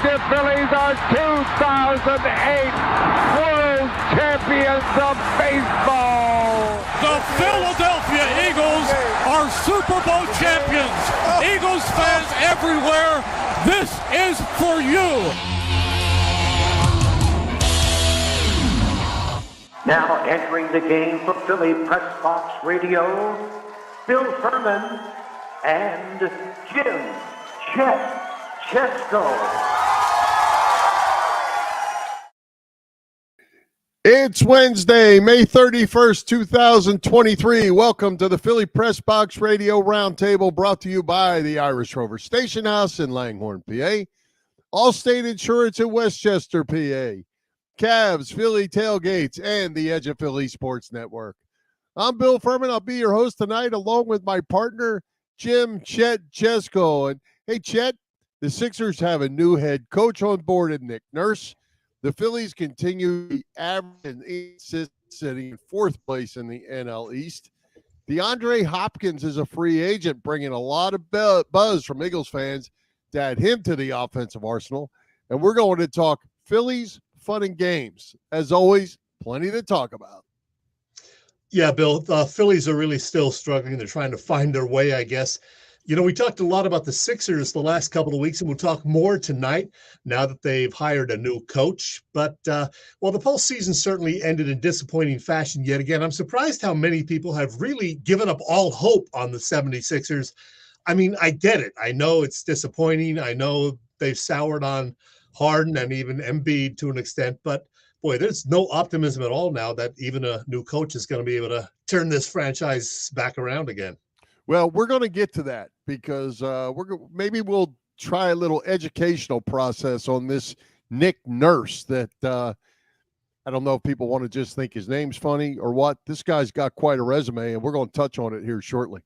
Philadelphia Phillies are 2008 World Champions of Baseball. The Philadelphia Eagles are Super Bowl champions. Eagles fans everywhere, this is for you. Now entering the game for Philly Press Box Radio, Bill Furman and Jim Chet Chesko. It's Wednesday, May 31st, 2023. Welcome to the Philly Press Box Radio Roundtable, brought to you by the Irish Rover Station House in Langhorne, PA. Allstate Insurance in Westchester, PA. Cavs, Philly Tailgates, and the Edge of Philly Sports Network. I'm Bill Furman. I'll be your host tonight, along with my partner, Jim Chet Chesko. And hey, Chet, the Sixers have a new head coach on board in Nick Nurse. The Phillies continue the average sitting in fourth place in the NL East. DeAndre Hopkins is a free agent, bringing a lot of buzz from Eagles fans to add him to the offensive arsenal. And we're going to talk Phillies, fun and games. As always, plenty to talk about. Yeah, Bill, the Phillies are really still struggling. They're trying to find their way, I guess. You know, we talked a lot about the Sixers the last couple of weeks, and we'll talk more tonight now that they've hired a new coach. But, well, the postseason certainly ended in disappointing fashion yet again. I'm surprised how many people have really given up all hope on the 76ers. I mean, I get it. I know it's disappointing. I know they've soured on Harden and even Embiid to an extent, but boy, there's no optimism at all now that even a new coach is going to be able to turn this franchise back around again. Well, we're going to get to that because maybe we'll try a little educational process on this Nick Nurse that I don't know if people want to just think his name's funny or what. This guy's got quite a resume, and we're going to touch on it here shortly.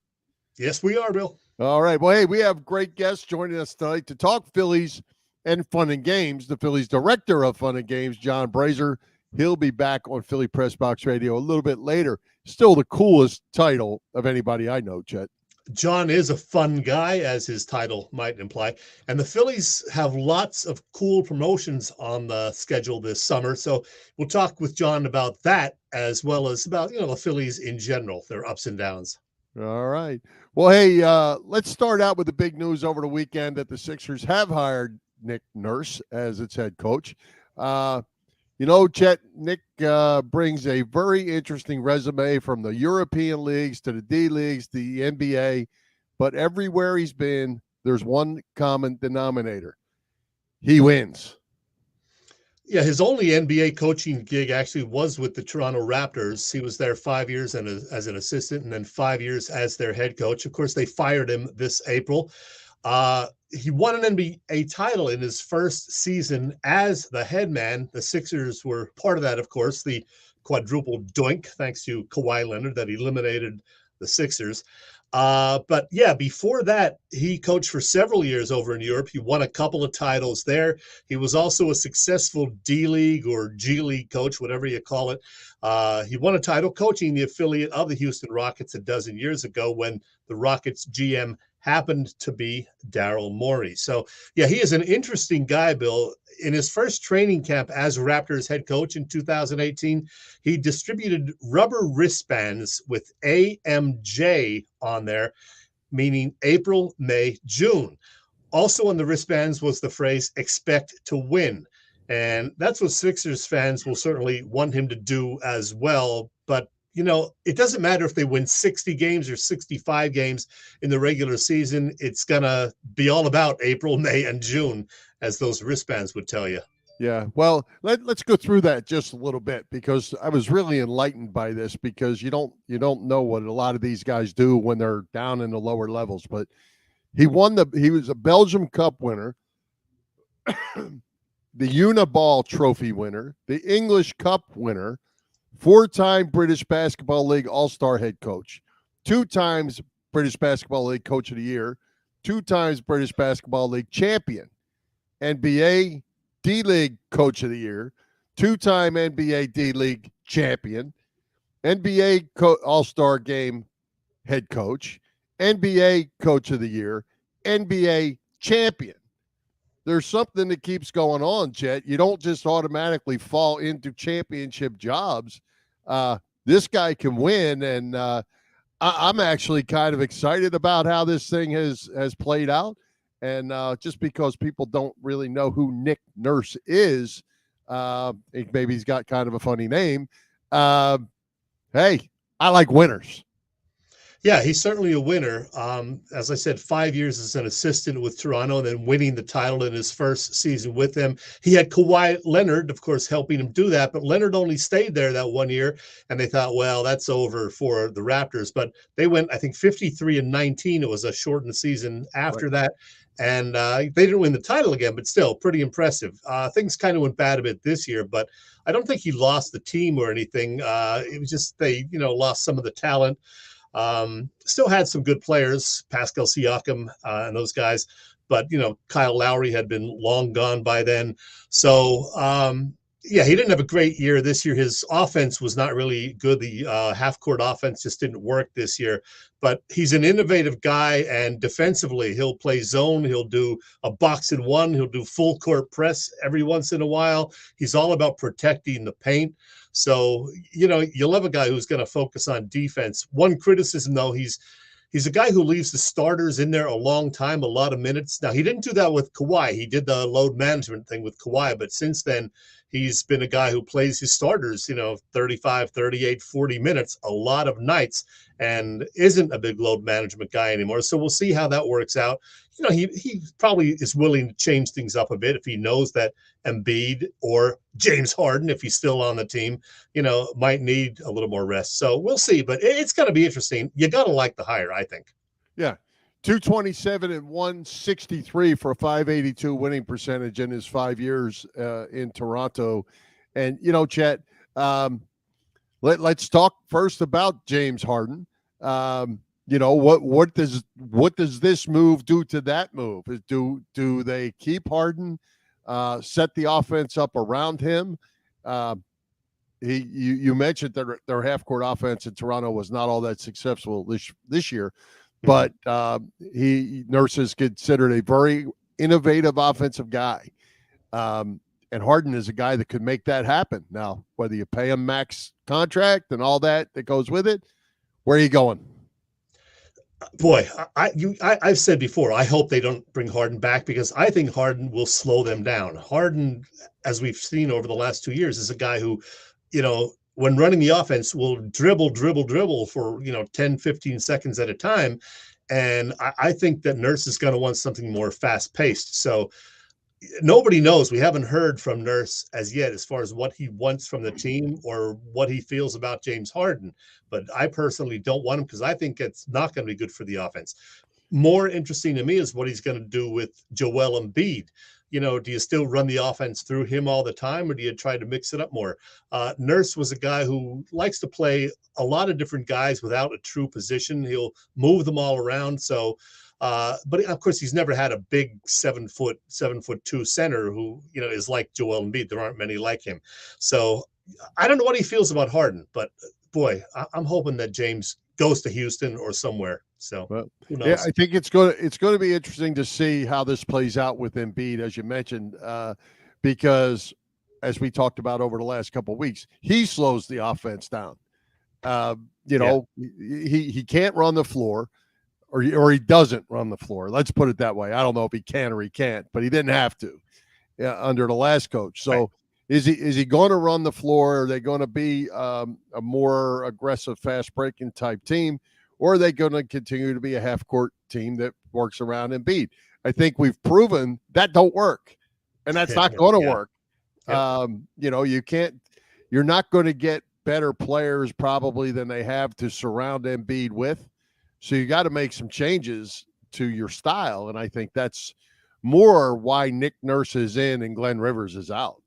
Yes, we are, Bill. All right. Well, hey, we have great guests joining us tonight to talk Phillies and fun and games. The Phillies director of fun and games, John Brazer. He'll be back on Philly Press Box Radio a little bit later. Still the coolest title of anybody I know, Chet. John is a fun guy, as his title might imply. And the Phillies have lots of cool promotions on the schedule this summer. So we'll talk with John about that, as well as about, the Phillies in general, their ups and downs. All right. Well, hey, let's start out with the big news over the weekend that the Sixers have hired Nick Nurse as its head coach. Chet, Nick brings a very interesting resume from the European leagues to the D leagues, the NBA, but everywhere he's been, there's one common denominator. He wins. Yeah, his only NBA coaching gig actually was with the Toronto Raptors. He was there 5 years as an assistant and then 5 years as their head coach. Of course, they fired him this April. He won an NBA title in his first season as the head man. The Sixers were part of that, of course, the quadruple doink, thanks to Kawhi Leonard, that eliminated the Sixers. But yeah, before that, he coached for several years over in Europe. He won a couple of titles there. He was also a successful D-League or G-League coach, whatever you call it. He won a title coaching the affiliate of the Houston Rockets a dozen years ago when the Rockets GM happened to be Daryl Morey. So, yeah, he is an interesting guy, Bill. In his first training camp as Raptors head coach in 2018, he distributed rubber wristbands with AMJ on there, meaning April, May, June. Also on the wristbands was the phrase, expect to win. And that's what Sixers fans will certainly want him to do as well. But it doesn't matter if they win 60 games or 65 games in the regular season. It's going to be all about April, May, and June, as those wristbands would tell you. Yeah, well, let's go through that just a little bit because I was really enlightened by this because you don't know what a lot of these guys do when they're down in the lower levels. But he was a Belgium Cup winner, the Uniball Trophy winner, the English Cup winner, 4-time British Basketball League All-Star head coach, 2 times British Basketball League Coach of the Year, 2 times British Basketball League champion, NBA D-League Coach of the Year, 2-time NBA D-League champion, NBA All-Star Game head coach, NBA Coach of the Year, NBA champion. there's something that keeps going on, Chet. You don't just automatically fall into championship jobs. This guy can win, and I'm actually kind of excited about how this thing has played out. And just because people don't really know who Nick Nurse is, maybe he's got kind of a funny name. Hey, I like winners. Yeah, he's certainly a winner. As I said, 5 years as an assistant with Toronto and then winning the title in his first season with them. He had Kawhi Leonard, of course, helping him do that, but Leonard only stayed there that 1 year, and they thought, well, that's over for the Raptors. But they went, I think, 53-19. It was a shortened season after that. And they didn't win the title again, but still pretty impressive. Things kind of went bad a bit this year, but I don't think he lost the team or anything. It was just they, lost some of the talent. Still had some good players, Pascal Siakam and those guys, but Kyle Lowry had been long gone by then. So yeah, he didn't have a great year this year. His offense was not really good. The half-court offense just didn't work this year. But he's an innovative guy, and defensively, he'll play zone. He'll do a box and one. He'll do full-court press every once in a while. He's all about protecting the paint. So, you'll have a guy who's going to focus on defense. One criticism, though, he's a guy who leaves the starters in there a long time, a lot of minutes. Now, he didn't do that with Kawhi. He did the load management thing with Kawhi, but since then, he's been a guy who plays his starters, 35, 38, 40 minutes, a lot of nights, and isn't a big load management guy anymore. So we'll see how that works out. He probably is willing to change things up a bit if he knows that Embiid or James Harden, if he's still on the team, might need a little more rest. So we'll see, but it's going to be interesting. You got to like the hire, I think. Yeah. 227 and 163 for a 582 winning percentage in his 5 years in Toronto. And, Chet, let's talk first about James Harden. What does this move do to that move? Do they keep Harden, set the offense up around him? You mentioned that their half-court offense in Toronto was not all that successful this year. But Nurse is considered a very innovative offensive guy. And Harden is a guy that could make that happen. Now, whether you pay him max contract and all that goes with it, where are you going? Boy, I've said before, I hope they don't bring Harden back because I think Harden will slow them down. Harden, as we've seen over the last 2 years, is a guy who, when running the offense, will dribble for 10, 15 seconds at a time. And I think that Nurse is going to want something more fast-paced. So nobody knows. We haven't heard from Nurse as yet as far as what he wants from the team or what he feels about James Harden. But I personally don't want him because I think it's not going to be good for the offense. More interesting to me is what he's going to do with Joel Embiid. Do you still run the offense through him all the time, or do you try to mix it up more? Nurse was a guy who likes to play a lot of different guys without a true position. He'll move them all around. So, but of course, he's never had a big 7'2" center who, is like Joel Embiid. There aren't many like him. So I don't know what he feels about Harden, but boy, I'm hoping that James goes to Houston or somewhere. So who knows? Yeah, I think it's going to be interesting to see how this plays out with Embiid, as you mentioned, because as we talked about over the last couple of weeks, he slows the offense down. He can't run the floor, or he doesn't run the floor. Let's put it that way. I don't know if he can or he can't, but he didn't have to under the last coach. So. Right. Is he going to run the floor? Are they going to be a more aggressive, fast-breaking type team? Or are they going to continue to be a half-court team that works around Embiid? I think we've proven that don't work, and that's not going to work. You're not going to get better players probably than they have to surround Embiid with. So you got to make some changes to your style, and I think that's more why Nick Nurse is in and Glenn Rivers is out.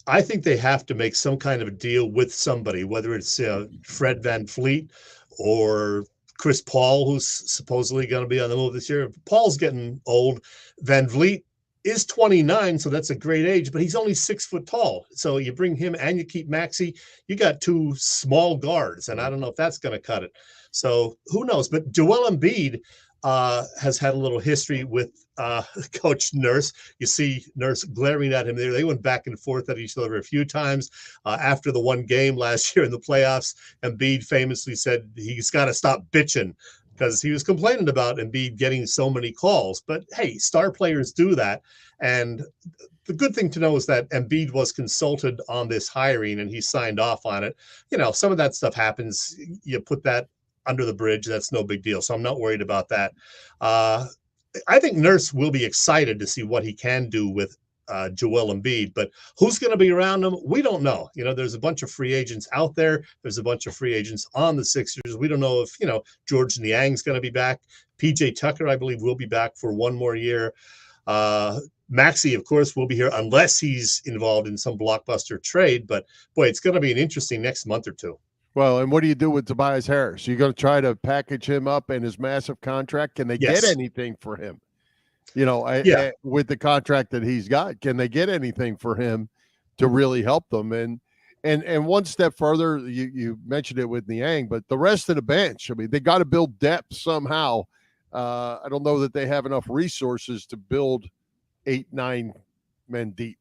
I think they have to make some kind of a deal with somebody, whether it's Fred VanVleet or Chris Paul, who's supposedly going to be on the move this year. Paul's getting old. VanVleet is 29, so that's a great age, but he's only 6 foot tall. So you bring him and you keep Maxey, you got two small guards, and I don't know if that's going to cut it. So who knows? But Joel Embiid has had a little history with Coach Nurse. You see Nurse glaring at him there. They went back and forth at each other a few times. After the one game last year in the playoffs, Embiid famously said he's got to stop bitching because he was complaining about Embiid getting so many calls. But hey, star players do that. And the good thing to know is that Embiid was consulted on this hiring and he signed off on it. You know, some of that stuff happens. You put that under the bridge. That's no big deal. So I'm not worried about that. I think Nurse will be excited to see what he can do with Joel Embiid, but who's going to be around him? We don't know. You know, there's a bunch of free agents out there. There's a bunch of free agents on the Sixers. We don't know if, you know, George Niang's going to be back. PJ Tucker, I believe, will be back for one more year. Maxey, of course, will be here unless he's involved in some blockbuster trade. But boy, it's going to be an interesting next month or two. Well, and what do you do with Tobias Harris? You're going to try to package him up in his massive contract. Can they get anything for him? You know, with the contract that he's got, can they get anything for him to really help them? And one step further, you mentioned it with Niang, but the rest of the bench, I mean, they got to build depth somehow. I don't know that they have enough resources to build 8-9 men deep.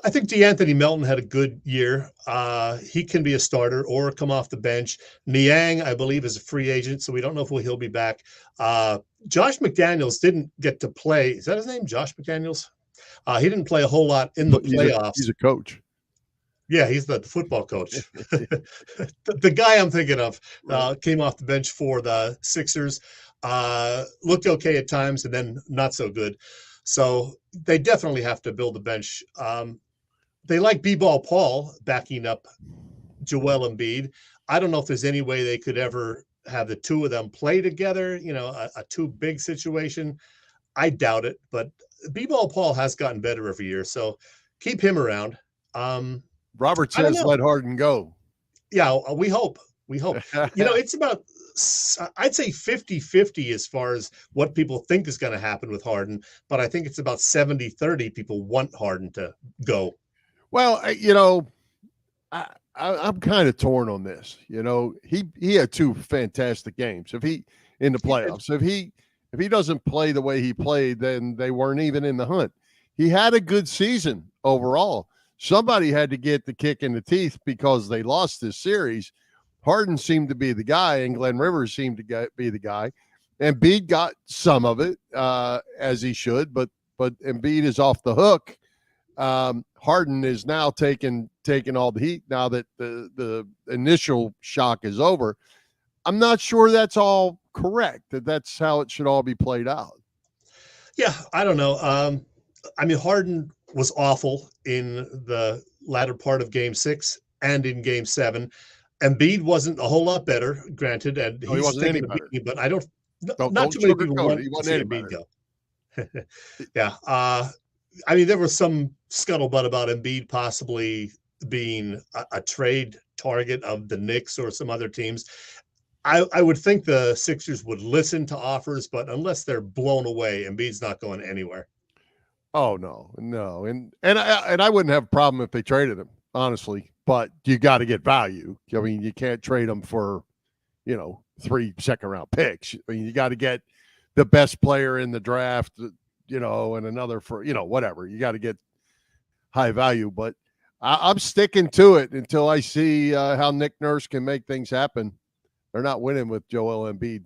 I think DeAnthony Melton had a good year. He can be a starter or come off the bench. Niang, I believe, is a free agent, so we don't know if he'll be back. Josh McDaniels didn't get to play. Is that his name, Josh McDaniels? He didn't play a whole lot in the playoffs. He's a coach. Yeah, he's the football coach. The guy I'm thinking of came off the bench for the Sixers. Looked okay at times and then not so good. So they definitely have to build a bench. They like B-Ball Paul backing up Joel Embiid. I don't know if there's any way they could ever have the two of them play together, you know, a too big situation. I doubt it, but B-Ball Paul has gotten better every year, so keep him around. Robert says let Harden go. Yeah, we hope. You know, it's about, I'd say 50-50 as far as what people think is going to happen with Harden, but I think it's about 70-30 people want Harden to go. Well, you know, I'm kind of torn on this. You know, he had two fantastic games. If he in the playoffs, if he doesn't play the way he played, then they weren't even in the hunt. He had a good season overall. Somebody had to get the kick in the teeth because they lost this series. Harden seemed to be the guy, and Glenn Rivers seemed to be the guy. Embiid got some of it, as he should, but Embiid is off the hook. Harden is now taking all the heat now that the initial shock is over. I'm not sure that's all correct, that's how it should all be played out. Yeah, I don't know. I mean, Harden was awful in the latter part of Game 6 and in Game 7. Embiid wasn't a whole lot better, granted, and he wasn't any better. Beating, but I don't not too many people want to see Embiid go. Yeah. I mean, there was some scuttlebutt about Embiid possibly being a trade target of the Knicks or some other teams. I would think the Sixers would listen to offers, but unless they're blown away, Embiid's not going anywhere. Oh, no. And I wouldn't have a problem if they traded him, honestly, but you got to get value. I mean, you can't trade him for, 3 second-round picks. I mean, you got to get the best player in the draft, and another for, whatever. You got to get high value, but I'm sticking to it until I see how Nick Nurse can make things happen. They're not winning with Joel Embiid.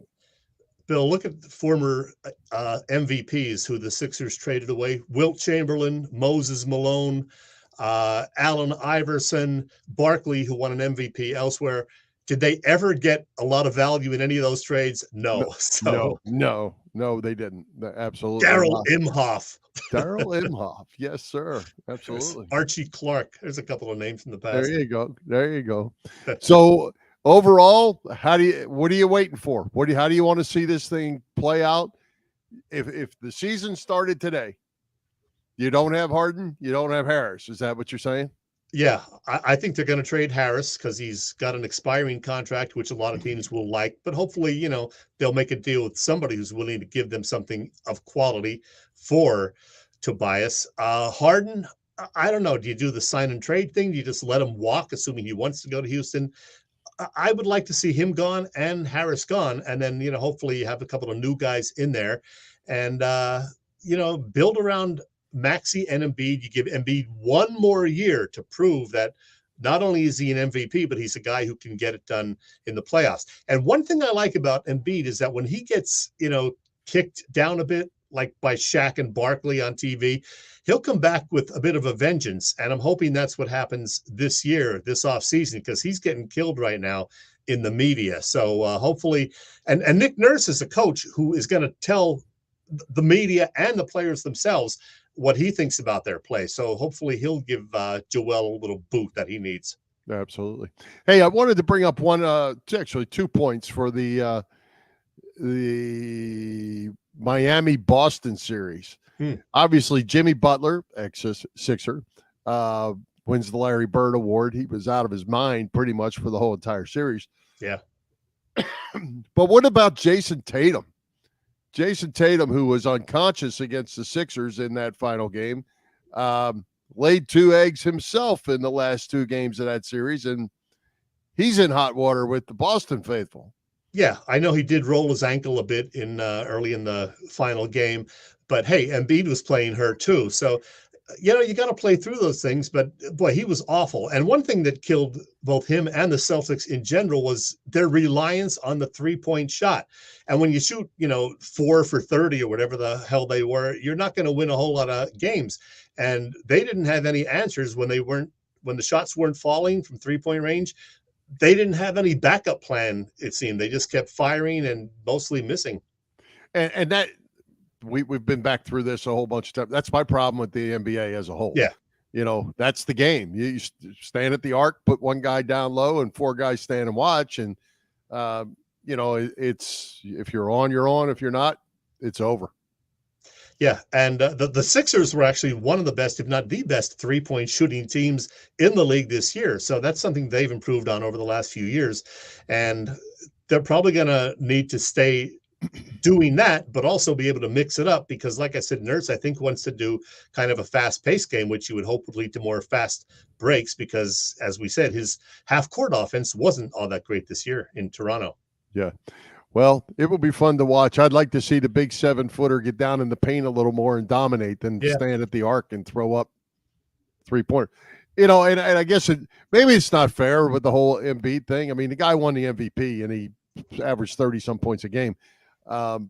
Bill, look at the former MVPs who the Sixers traded away. Wilt Chamberlain, Moses Malone, Allen Iverson, Barkley, who won an MVP elsewhere. Did they ever get a lot of value in any of those trades? No. No, they didn't. Absolutely. Darryl Imhoff. Darryl Imhoff. Yes, sir. Absolutely. Archie Clark. There's a couple of names from the past. There you go. So overall, what are you waiting for? How do you want to see this thing play out? If the season started today, you don't have Harden, you don't have Harris. Is that what you're saying? Yeah, I think they're going to trade Harris because he's got an expiring contract, which a lot of teams will like. But hopefully, they'll make a deal with somebody who's willing to give them something of quality for Tobias. Harden, I don't know. Do you do the sign and trade thing? Do you just let him walk, assuming he wants to go to Houston? I would like to see him gone and Harris gone. And then, hopefully you have a couple of new guys in there and, build around Maxey and Embiid. You give Embiid one more year to prove that not only is he an MVP, but he's a guy who can get it done in the playoffs. And one thing I like about Embiid is that when he gets, kicked down a bit, like by Shaq and Barkley on TV, he'll come back with a bit of a vengeance. And I'm hoping that's what happens this year, this offseason, because he's getting killed right now in the media. So hopefully, and Nick Nurse is a coach who is going to tell the media and the players themselves what he thinks about their play. So hopefully he'll give Joel a little boot that he needs. Absolutely. Hey, I wanted to bring up actually 2 points for the Miami-Boston series. Obviously, Jimmy Butler, ex-Sixer, wins the Larry Bird Award. He was out of his mind pretty much for the whole entire series. Yeah. But what about Jason Tatum? Jason Tatum, who was unconscious against the Sixers in that final game, laid 2 eggs himself in the last 2 games of that series, and he's in hot water with the Boston faithful. Yeah, I know he did roll his ankle a bit in early in the final game, but hey, Embiid was playing hurt too. So, you got to play through those things, but boy, he was awful. And one thing that killed both him and the Celtics in general was their reliance on the 3-point shot. And when you shoot, 4 for 30 or whatever the hell they were, you're not going to win a whole lot of games. And they didn't have any answers when the shots weren't falling from 3-point range. They didn't have any backup plan, it seemed. They just kept firing and mostly missing. And that we've been back through this a whole bunch of times. That's my problem with the NBA as a whole. Yeah. That's the game. You stand at the arc, put one guy down low, and 4 guys stand and watch. And, it's if you're on, you're on. If you're not, it's over. Yeah, and the Sixers were actually one of the best, if not the best, 3-point shooting teams in the league this year. So that's something they've improved on over the last few years. And they're probably going to need to stay doing that, but also be able to mix it up because, like I said, Nurse, I think, wants to do kind of a fast-paced game, which you would hope would lead to more fast breaks because, as we said, his half-court offense wasn't all that great this year in Toronto. Yeah. Well, it will be fun to watch. I'd like to see the big 7-footer get down in the paint a little more and dominate than stand at the arc and throw up 3-pointer. And I guess maybe it's not fair with the whole Embiid thing. I mean, the guy won the MVP and he averaged 30-some points a game. But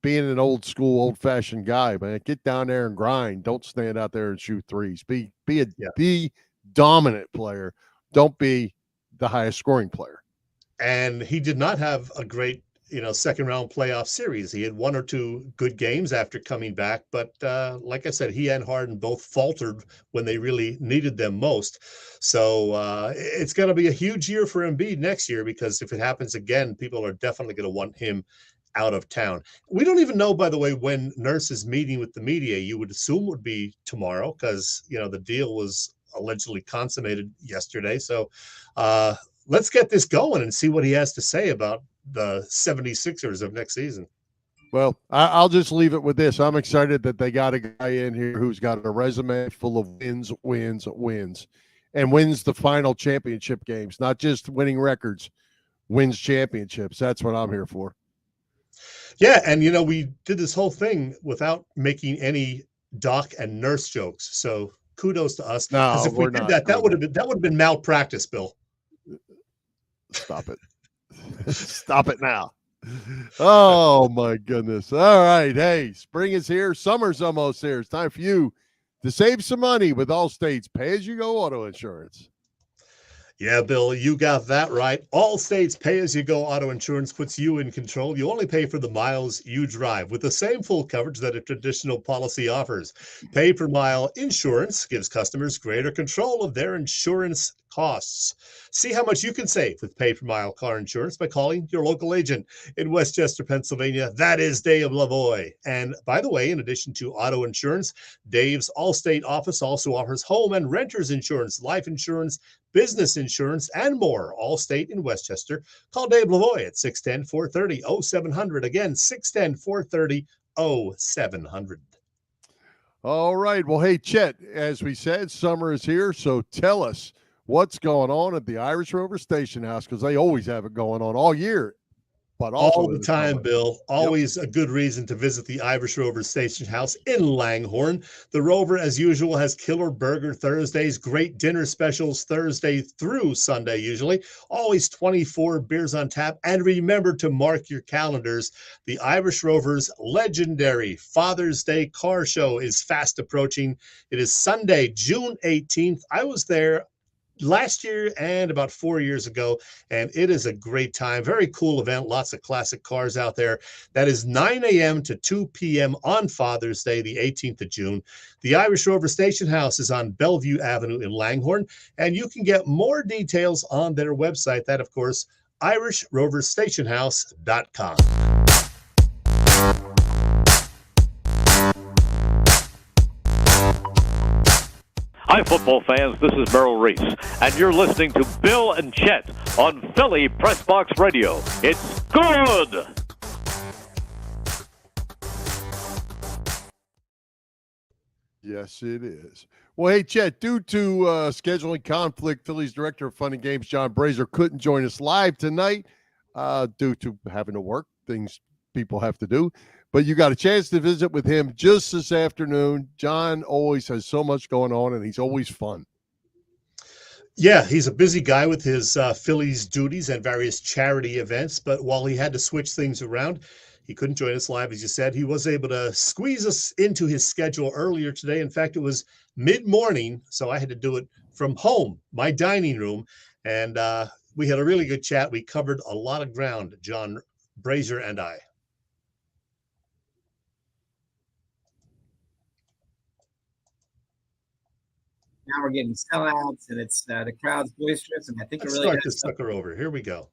being an old-fashioned guy, man, get down there and grind. Don't stand out there and shoot threes. Be the dominant player. Don't be the highest scoring player. And he did not have a great, second round playoff series. He had 1 or 2 good games after coming back. But like I said, he and Harden both faltered when they really needed them most. So it's going to be a huge year for Embiid next year because if it happens again, people are definitely going to want him out of town. We don't even know, by the way, when Nurse is meeting with the media. You would assume would be tomorrow because, the deal was allegedly consummated yesterday. So, let's get this going and see what he has to say about the 76ers of next season. Well, I'll just leave it with this. I'm excited that they got a guy in here who's got a resume full of wins, and wins the final championship games, not just winning records, wins championships. That's what I'm here for. Yeah, and, we did this whole thing without making any Doc and Nurse jokes. So kudos to us. No, if we did that, that would have been malpractice, Bill. Stop it. Stop it now. Oh, my goodness. All right. Hey, spring is here. Summer's almost here. It's time for you to save some money with Allstate's pay-as-you-go auto insurance. Yeah, Bill, you got that right. Allstate's pay-as-you-go auto insurance puts you in control. You only pay for the miles you drive with the same full coverage that a traditional policy offers. Pay-per-mile insurance gives customers greater control of their insurance costs. See how much you can save with pay-per-mile car insurance by calling your local agent in Westchester, Pennsylvania. That is Dave Lavoie. And by the way, in addition to auto insurance, Dave's Allstate office also offers home and renters insurance, life insurance, business insurance, and more. Allstate in Westchester. Call Dave Lavoie at 610-430-0700. Again, 610-430-0700. All right. Well, hey, Chet, as we said, summer is here. So tell us, what's going on at the Irish Rover Station House, because they always have it going on all year. But All also the time, Bill. Yep. Always a good reason to visit the Irish Rover Station House in Langhorne. The Rover, as usual, has killer burger Thursdays, great dinner specials Thursday through Sunday, usually. Always 24 beers on tap. And remember to mark your calendars. The Irish Rover's legendary Father's Day car show is fast approaching. It is Sunday, June 18th. I was there last year and about 4 years ago, and it is a great time. Very cool event. Lots of classic cars out there. That is 9 a.m. to 2 p.m. on Father's Day, the 18th of June. The Irish Rover Station House is on Bellevue Avenue in Langhorne, and you can get more details on their website. That, of course, irishroverstationhouse.com. Hi, football fans. This is Merrill Reese, and you're listening to Bill and Chet on Philly Press Box Radio. It's good! Yes, it is. Well, hey, Chet, due to scheduling conflict, Phillies Director of Fun and Games, John Brazer, couldn't join us live tonight due to having to work, things people have to do. But you got a chance to visit with him just this afternoon. John always has so much going on, and he's always fun. Yeah, he's a busy guy with his Phillies duties and various charity events. But while he had to switch things around, he couldn't join us live, as you said. He was able to squeeze us into his schedule earlier today. In fact, it was mid-morning, so I had to do it from home, my dining room. And we had a really good chat. We covered a lot of ground, John Brazer and I. Now we're getting sellouts, and it's the crowd's boisterous, and I think Let's it really start this sucker over. Here we go.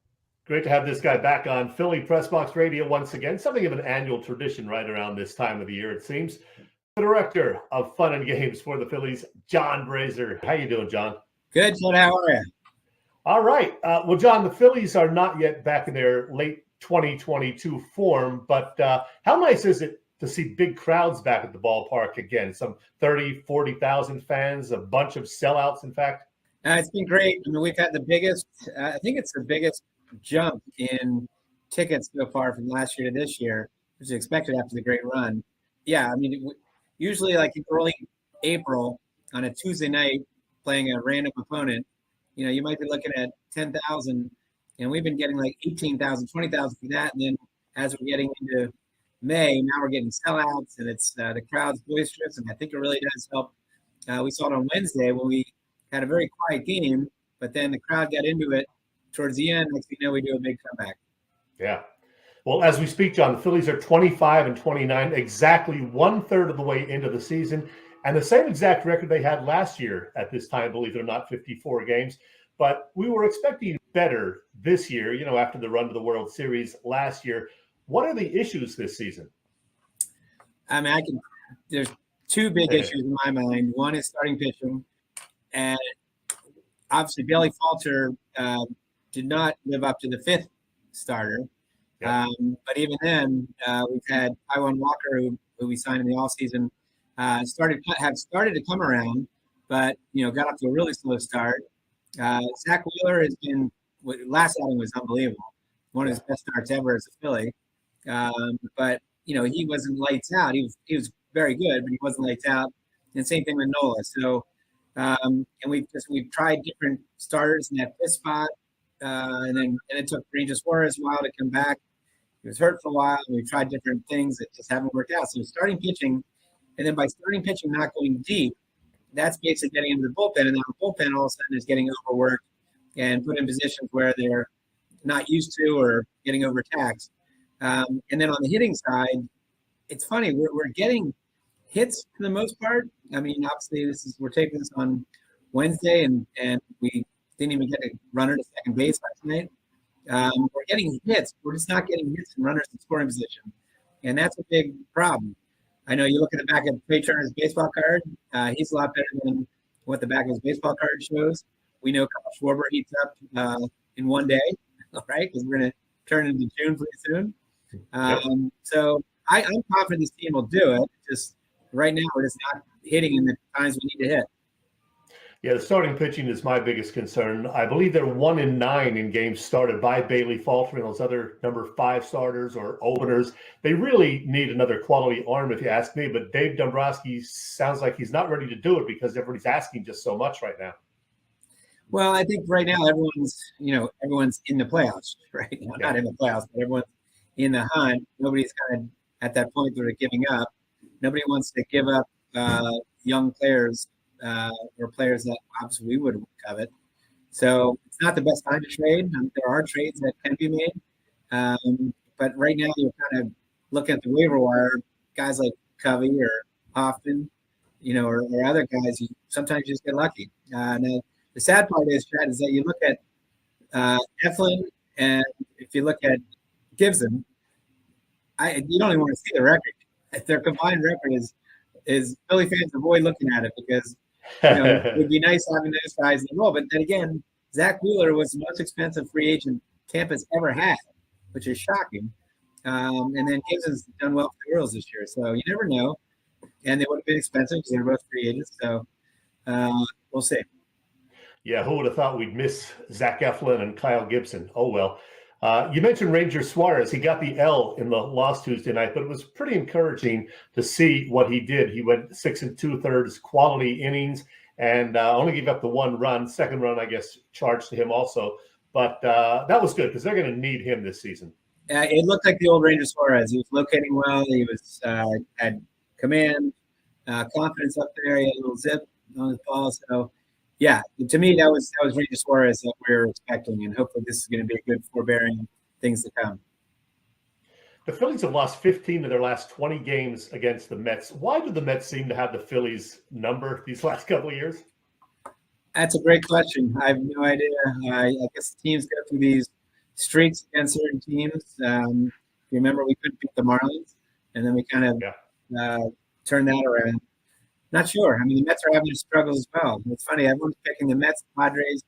Great to have this guy back on Philly Press Box Radio once again. Something of an annual tradition right around this time of the year, it seems. The director of Fun and Games for the Phillies, John Brazer. How you doing, John? Good. Ted, how are you? All right. Well, John, the Phillies are not yet back in their late 2022 form, but how nice is it to see big crowds back at the ballpark again? Some 30, 40,000 fans, a bunch of sellouts, in fact. It's been great. I mean, we've had the biggest, I think it's the biggest jump in tickets so far from last year to this year, which is expected after the great run. Yeah, I mean, usually like in early April on a Tuesday night playing a random opponent, you know, you might be looking at 10,000, and we've been getting like 18,000, 20,000 for that. And then as we're getting into May, now we're getting sellouts, and it's the crowd's boisterous, and I think it really does help. We saw it on Wednesday when we had a very quiet game, but then the crowd got into it towards the end. Next thing you know, we do a big comeback. Yeah. Well, as we speak, John, the Phillies are 25-29, exactly 1/3 of the way into the season, and the same exact record they had last year at this time, believe it or not, 54 games. But we were expecting better this year, you know, after the run to the World Series last year. What are the issues this season? I mean, there's two big issues in my mind. One is starting pitching, and obviously Bailey Falter did not live up to the fifth starter. Yeah. But even then, we've had Taiwan Walker, who we signed in the offseason, have started to come around, but, you know, got off to a really slow start. Zach Wheeler has been, last outing was unbelievable. One of his best starts ever as a Philly. But, you know, he wasn't lights out. He was very good, but he wasn't lights out. And same thing with Nola. So, and we've tried different starters in that fifth spot. And it took Ranger Suarez a while to come back. He was hurt for a while. We've tried different things that just haven't worked out. So starting pitching, and then by starting pitching not going deep, that's basically getting into the bullpen. And now the bullpen all of a sudden is getting overworked and put in positions where they're not used to or getting overtaxed. And then on the hitting side, it's funny. We're getting hits for the most part. I mean, obviously, we're taping this on Wednesday, and we didn't even get a runner to second base last night. We're getting hits. We're just not getting hits and runners in scoring position, and that's a big problem. I know you look at the back of Trey Turner's baseball card. He's a lot better than what the back of his baseball card shows. We know Kyle Schwarber heats up in one day, right? Because we're going to turn into June pretty soon. So I'm confident this team will do it. Just right now, we're just not hitting in the times we need to hit. Yeah, the starting pitching is my biggest concern. I believe they're 1-9 in games started by Bailey Falter and those other number 5 starters or openers. They really need another quality arm, if you ask me. But Dave Dombrowski sounds like he's not ready to do it because everybody's asking just so much right now. Well, I think right now everyone's in the playoffs, right? Well, not in the playoffs, but everyone's in the hunt. Nobody's kind of at that point where they're giving up. Nobody wants to give up young players or players that obviously we would covet. So it's not the best time to trade. There are trades that can be made. But right now you're kind of looking at the waiver wire, guys like Covey or Hoffman, or other guys, you sometimes just get lucky. Now, the sad part is, Chad, is that you look at Eflin, and if you look at Gibson, you don't even want to see the record. Their combined record is Philly fans avoid looking at it because it would be nice having those guys in the role. But then again, Zach Wheeler was the most expensive free agent Tampa's ever had, which is shocking. And then Gibson's done well for the Orioles this year, so you never know. And they would have been expensive because they're both free agents. So we'll see. Yeah, who would have thought we'd miss Zach Eflin and Kyle Gibson? Oh, well. You mentioned Ranger Suarez. He got the L in the loss Tuesday night, but it was pretty encouraging to see what he did. He went 6 2/3 quality innings and only gave up the 1 run. Second run, I guess, charged to him also. But that was good because they're going to need him this season. It looked like the old Ranger Suarez. He was locating well. He was had command, confidence up there. He had a little zip on his ball. So, yeah, to me, that was Ranger Suarez that we were expecting, and hopefully this is going to be a good forbearing things to come. The Phillies have lost 15 of their last 20 games against the Mets. Why do the Mets seem to have the Phillies number these last couple of years? That's a great question. I have no idea. I guess the teams go through these streaks against certain teams. You remember we couldn't beat the Marlins, and then we kind of turned that around. Not sure. I mean, the Mets are having their struggles as well. It's funny. Everyone's picking the Mets, Padres,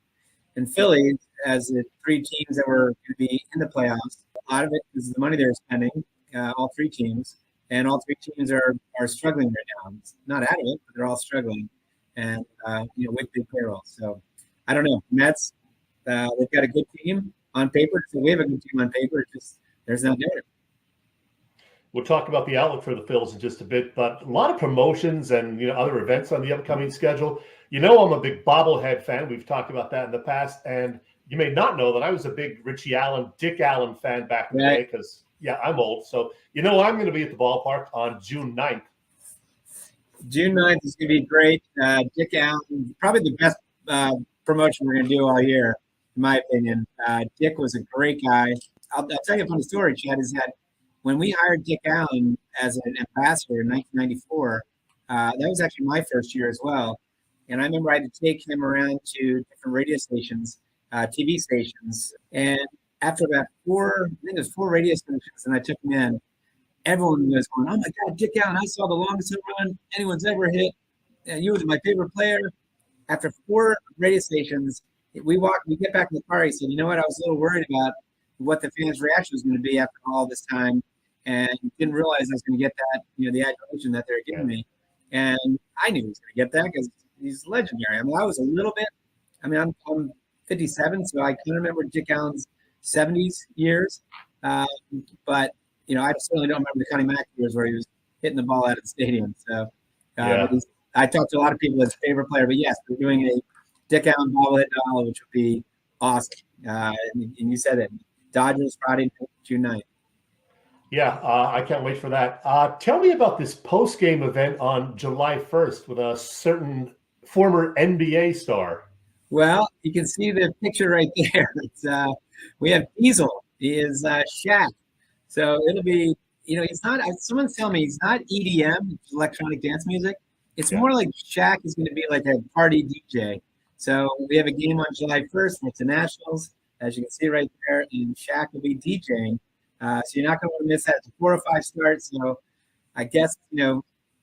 and Phillies as the 3 teams that were going to be in the playoffs. A lot of it is the money they're spending, all 3 teams. And all 3 teams are struggling right now. It's not out of it, but they're all struggling. And, with big payrolls. So, I don't know. Mets, they've got a good team on paper. So we have a good team on paper. It's just there's no narrative. We'll talk about the outlook for the Phils in just a bit, but a lot of promotions and other events on the upcoming schedule. I'm a big bobblehead fan. We've talked about that in the past, and you may not know that I was a big Richie Allen, Dick Allen fan back in the day because, I'm old. So, I'm going to be at the ballpark on June 9th. June 9th is going to be great. Dick Allen, probably the best promotion we're going to do all year, in my opinion. Dick was a great guy. I'll tell you a funny story, Chad, is that when we hired Dick Allen as an ambassador in 1994, that was actually my first year as well. And I remember I had to take him around to different radio stations, TV stations. And after about 4 radio stations, and I took him in, everyone was going, "Oh my God, Dick Allen! I saw the longest home run anyone's ever hit. And you was my favorite player." After 4 radio stations, we get back in the car. He said, "You know what? I was a little worried about what the fans' reaction was going to be after all this time, and didn't realize I was going to get that, the adulation that they're giving me." And I knew he was going to get that because he's legendary. I mean, I was a little bit. I mean, I'm 57, so I can remember Dick Allen's 70s years, but. I certainly don't remember the Connie Mack years where he was hitting the ball out of the stadium. So I talked to a lot of people as favorite player, but yes, we're doing a Dick Allen bobblehead doll, which would be awesome. And you said it, Dodgers Friday, June 9th. Yeah, I can't wait for that. Tell me about this post-game event on July 1st with a certain former NBA star. Well, you can see the picture right there. It's, we have Diesel. He is Shaq. So it'll be, he's not, someone's telling me he's not EDM, electronic dance music. It's more like Shaq is going to be like a party DJ. So we have a game on July 1st. It's the Nationals, as you can see right there, and Shaq will be DJing. So you're not going to want to miss that. It's a 4 or 5 start. So I guess, I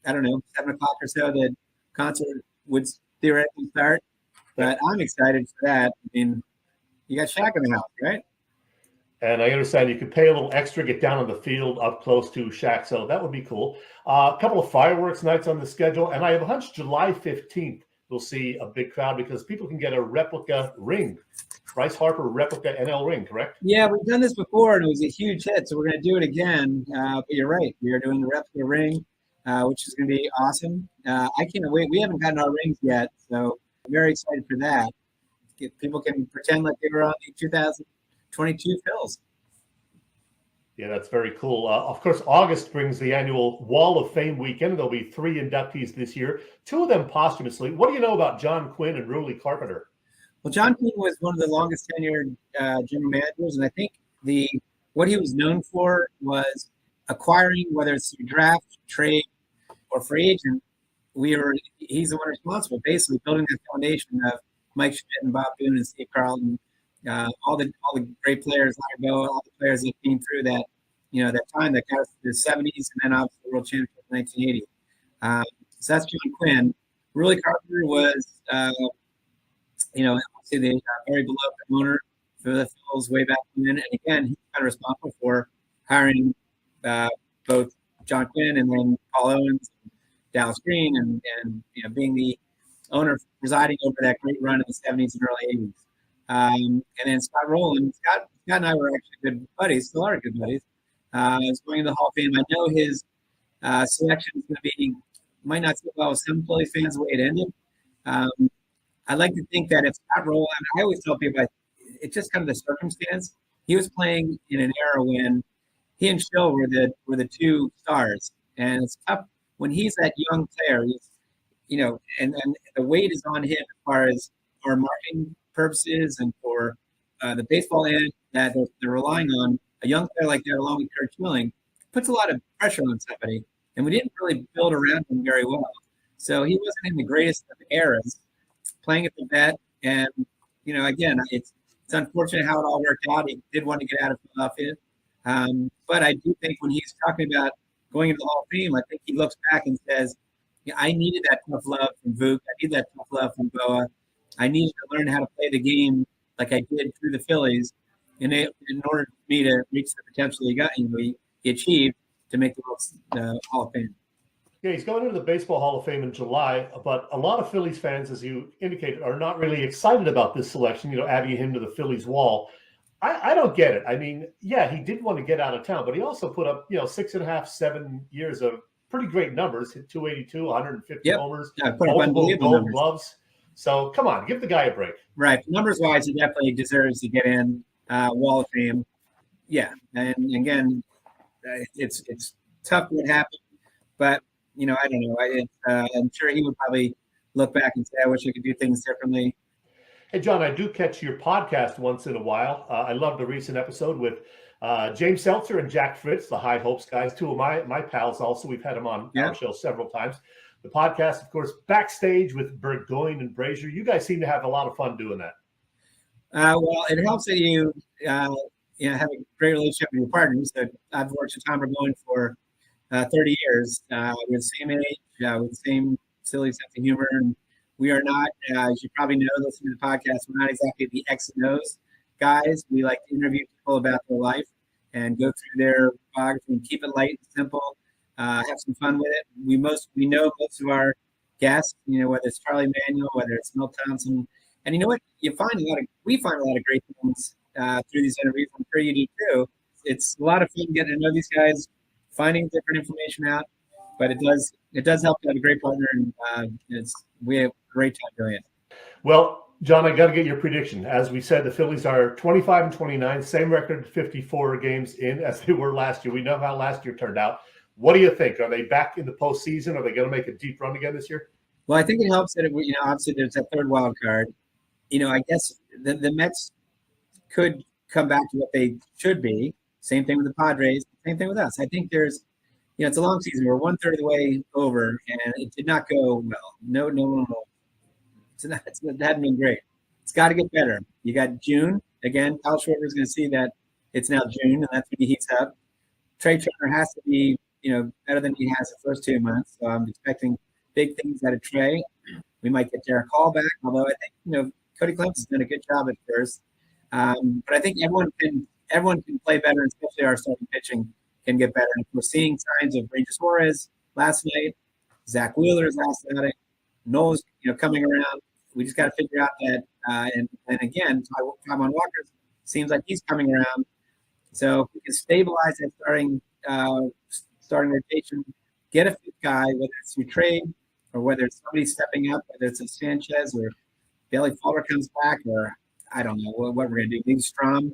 don't know, 7 o'clock or so, the concert would theoretically start. But I'm excited for that. I mean, you got Shaq in the house, right? And I understand you could pay a little extra, get down on the field up close to Shaq. So that would be cool. A couple of fireworks nights on the schedule. And I have a hunch July 15th we'll see a big crowd because people can get a replica ring. Bryce Harper replica NL ring, correct? Yeah, we've done this before, and it was a huge hit, so we're going to do it again. But you're right. We are doing the replica ring, which is going to be awesome. I can't wait. We haven't gotten our rings yet, so I'm very excited for that. People can pretend like they were on the 2022 Phillies. Yeah, that's very cool. Of course, August brings the annual Wall of Fame weekend. There'll be 3 inductees this year, 2 of them posthumously. What do you know about John Quinn and Ruley Carpenter? Well, John Quinn was one of the longest tenured general managers, and I think what he was known for was acquiring, whether it's through draft, trade, or free agent. He's the one responsible, basically building that foundation of Mike Schmidt and Bob Boone and Steve Carlton, all the great players, Larry Boa, all the players that came through that time that got us to the 70s and then obviously the World Championship in 1980. So that's John Quinn. Ruley Carpenter was, obviously the very beloved owner for the Phillies way back then. And again, he's kind of responsible for hiring both John Quinn and then Paul Owens, and Dallas Green, and being the owner presiding over that great run in the 70s and early 80s. And then Scott Rolen. Scott and I were actually good buddies, still are good buddies. He's going to the Hall of Fame. I know his selection is going to be, might not sit well with some Phillies fans the way it ended. I like to think that if Scott Rolen, I always tell people it's just kind of the circumstance. He was playing in an era when he and Schill were the 2 stars, and it's tough when he's that young player. He's, and the weight is on him as far as for marketing purposes and for the baseball end that they're relying on. A young player like that, along with Kurt Schilling, puts a lot of pressure on somebody, and we didn't really build around him very well. So he wasn't in the greatest of eras, playing at the vet, and again, it's unfortunate how it all worked out. He did want to get out of Philadelphia, but I do think when he's talking about going into the Hall of Fame, I think he looks back and says, "Yeah, I needed that tough love from Vuk. I needed that tough love from Boa. I needed to learn how to play the game like I did through the Phillies, in order for me to reach the potential he achieved to make the Hall of Fame." Yeah, he's going into the Baseball Hall of Fame in July, but a lot of Phillies fans, as you indicated, are not really excited about this selection, adding him to the Phillies wall. I don't get it. I mean, yeah, he did want to get out of town, but he also put up, 6.5, 7 years of pretty great numbers, hit 282, 150 homers, multiple Gold Gloves. So come on, give the guy a break. Right. Numbers-wise, he definitely deserves to get in Wall of Fame. Yeah. And again, it's tough what happened, but I don't know. I'm sure he would probably look back and say, "I wish I could do things differently." Hey, John, I do catch your podcast once in a while. I love the recent episode with James Seltzer and Jack Fritz, the High Hopes guys, 2 of my pals also. We've had them on our show several times. The podcast, of course, Backstage with Burgoyne and Brazer. You guys seem to have a lot of fun doing that. Well, it helps that you have a great relationship with your partners. So I've worked with Tom Burgoyne for 30 years. We're the same age, with the same silly sense of humor. And we are not, as you probably know, listening to the podcast, we're not exactly the X and O's guys. We like to interview people about their life and go through their biography and keep it light and simple, have some fun with it. We know most of our guests, whether it's Charlie Manuel, whether it's Milt Thompson. And you know what? We find a lot of great things through these interviews. I'm sure you do too. It's a lot of fun getting to know these guys, finding different information out, but it does help to have a great partner, and we have a great time doing it. Well, John, I got to get your prediction. As we said, the Phillies are 25-29, same record, 54 games in as they were last year. We know how last year turned out. What do you think? Are they back in the postseason? Are they going to make a deep run again this year? Well, I think it helps that obviously there's that third wild card. I guess the Mets could come back to what they should be. Same thing with the Padres. Same thing with us. I think there's, it's a long season. We're 1/3 of the way over, and it did not go well. No. It hadn't been great. It's got to get better. You got June. Again, Kyle Schwarber is going to see that it's now June, and that's when he heats up. Trey Turner has to be, better than he has the first 2 months. So I'm expecting big things out of Trey. We might get Derek Hall back, although I think, Cody Clemens has done a good job at first. But I think everyone can play better, especially our starting pitching can get better. And we're seeing signs of Ranger Suarez last night, Zach Wheeler's last night, Noel's, coming around. We just got to figure out that. And again, Taiwan Walker seems like he's coming around. So if we can stabilize that starting rotation, get a fifth guy, whether it's through trade or whether it's somebody stepping up, whether it's a Sanchez or Bailey Falter comes back, or I don't know what we're going to do. Maybe Strom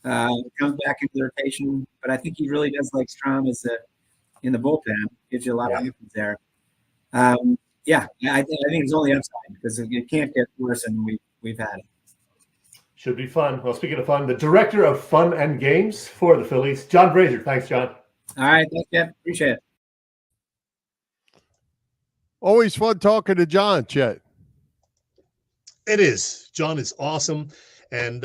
comes back into the rotation. But I think he really does like Strom in the bullpen. Gives you a lot of options there. I think it's only upside because it can't get worse than we've had it. Should be fun. Well, speaking of fun, the director of fun and games for the Phillies, John Brazer. Thanks, John. All right. Thanks, Jeff. Appreciate it. Always fun talking to John, Chet. It is. John is awesome. And,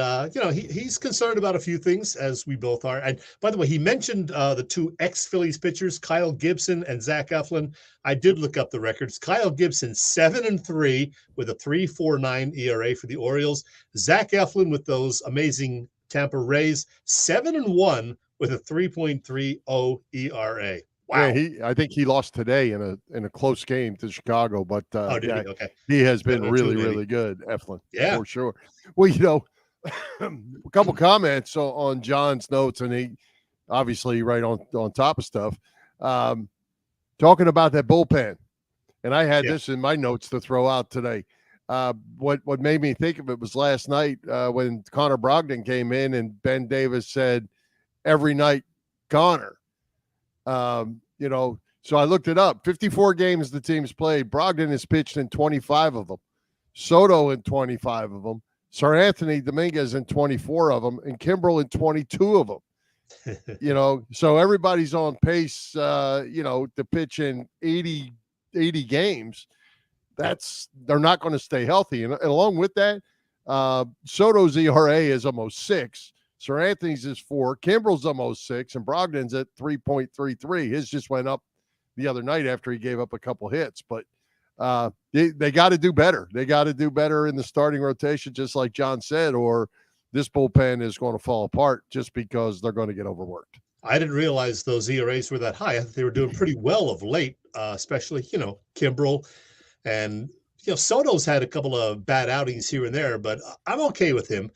he's concerned about a few things, as we both are. And by the way, he mentioned the two ex-Phillies pitchers, Kyle Gibson and Zach Eflin. I did look up the records. Kyle Gibson, 7-3 with a 3.49 ERA for the Orioles. Zach Eflin with those amazing Tampa Rays, 7-1 with a 3.30 ERA. Wow. Yeah, I think he lost today in a close game to Chicago, but did he? Okay. He has been really, really good, Eflin. Yeah, for sure. Well, a couple comments on John's notes, and he obviously right on top of stuff. Talking about that bullpen, and I had this in my notes to throw out today. What made me think of it was last night when Connor Brogdon came in and Ben Davis said, "Every night, Connor." So I looked it up. 54 games the team's played. Brogdon has pitched in 25 of them. Soto in 25 of them. Sir Anthony Dominguez in 24 of them, and Kimbrel in 22 of them. So everybody's on pace, to pitch in 80 games. They're not going to stay healthy. And along with that, Soto's ERA is almost 6. Sir Anthony's is 4. Kimbrel's almost 6, and Brogdon's at 3.33. His just went up the other night after he gave up a couple hits, but they got to do better. They got to do better in the starting rotation, just like John said, or this bullpen is going to fall apart just because they're going to get overworked. I didn't realize those ERAs were that high. I thought they were doing pretty well of late, especially, Kimbrel. And, Soto's had a couple of bad outings here and there, but I'm okay with him.